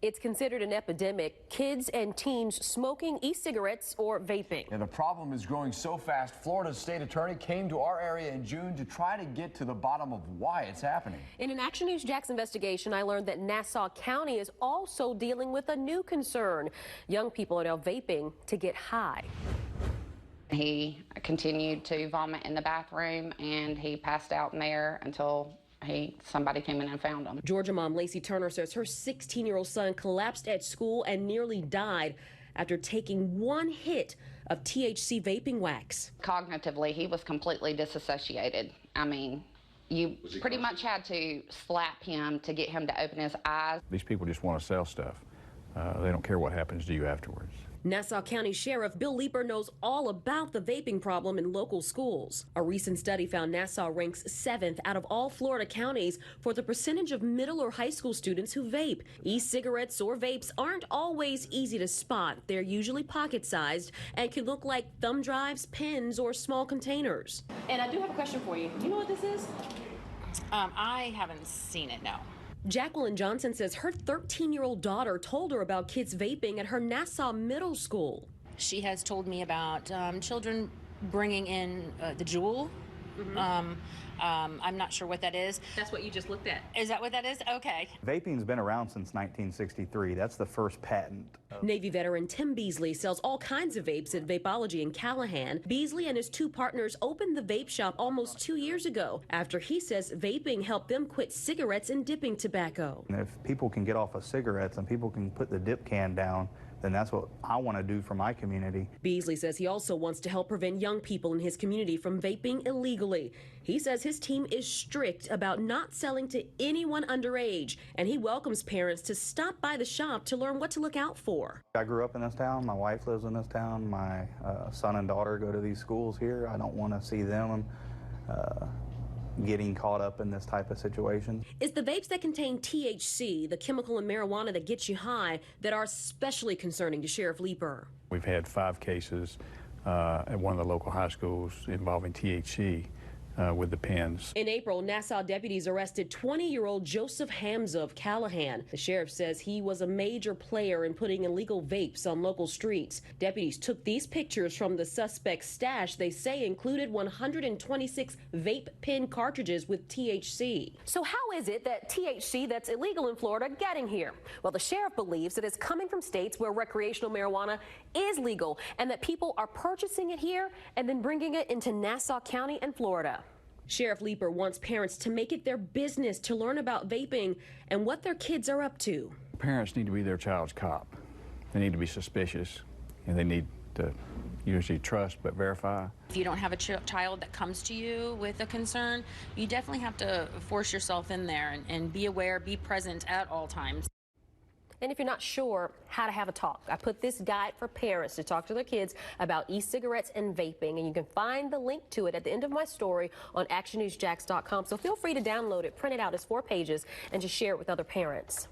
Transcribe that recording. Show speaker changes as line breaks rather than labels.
It's considered an epidemic. Kids and teens smoking e-cigarettes or vaping.
And the problem is growing so fast, Florida's state attorney came to our area in June to try to get to the bottom of why it's happening.
In an Action News Jax investigation, I learned that Nassau County is also dealing with a new concern. Young people are now vaping to get high.
He continued to vomit in the bathroom, and he passed out in there until somebody came in and found him.
Georgia mom Lacey Turner says her 16-year-old son collapsed at school and nearly died after taking one hit of THC vaping wax.
Cognitively, he was completely disassociated. I mean, you pretty much had to slap him to get him to open his eyes.
These people just want to sell stuff. They don't care what happens to you afterwards.
Nassau County Sheriff Bill Leeper knows all about the vaping problem in local schools. A recent study found Nassau ranks 7th out of all Florida counties for the percentage of middle or high school students who vape. E-cigarettes or vapes aren't always easy to spot. They're usually pocket-sized and can look like thumb drives, pens, or small containers. And I do have a question for you. Do you know what this is?
I haven't seen it, no.
Jacqueline Johnson says her 13-year-old daughter told her about kids vaping at her Nassau Middle School.
She has told me about children bringing in the Juul. I'm not sure what that is.
That's what you just looked at.
Is that what that is? Okay.
Vaping's been around since 1963. That's the first patent.
Navy veteran Tim Beasley sells all kinds of vapes at Vapology in Callahan. Beasley and his 2 partners opened the vape shop almost 2 years ago after he says vaping helped them quit cigarettes and dipping tobacco.
And if people can get off of cigarettes and people can put the dip can down, then that's what I want to do for my community.
Beasley says he also wants to help prevent young people in his community from vaping illegally. He says his team is strict about not selling to anyone underage, and he welcomes parents to stop by the shop to learn what to look out for.
I grew up in this town. My wife lives in this town. My son and daughter go to these schools here. I don't want to see them getting caught up in this type of situation.
It's the vapes that contain THC, the chemical in marijuana that gets you high, that are especially concerning to Sheriff Leeper.
We've had 5 cases at one of the local high schools involving THC with the pens.
In April, Nassau deputies arrested 20-year-old Joseph Hamza of Callahan. The sheriff says he was a major player in putting illegal vapes on local streets. Deputies took these pictures from the suspect's stash they say included 126 vape pen cartridges with THC. So how is it that THC that's illegal in Florida getting here? Well, the sheriff believes it is coming from states where recreational marijuana is legal and that people are purchasing it here and then bringing it into Nassau County and Florida. Sheriff Leeper wants parents to make it their business to learn about vaping and what their kids are up to.
Parents need to be their child's cop. They need to be suspicious, and they need to usually trust but verify.
If you don't have a child that comes to you with a concern, you definitely have to force yourself in there and be aware, be present at all times.
And if you're not sure how to have a talk, I put this guide for parents to talk to their kids about e-cigarettes and vaping, and you can find the link to it at the end of my story on actionnewsjax.com. So feel free to download it, print it out as 4 pages, and just share it with other parents.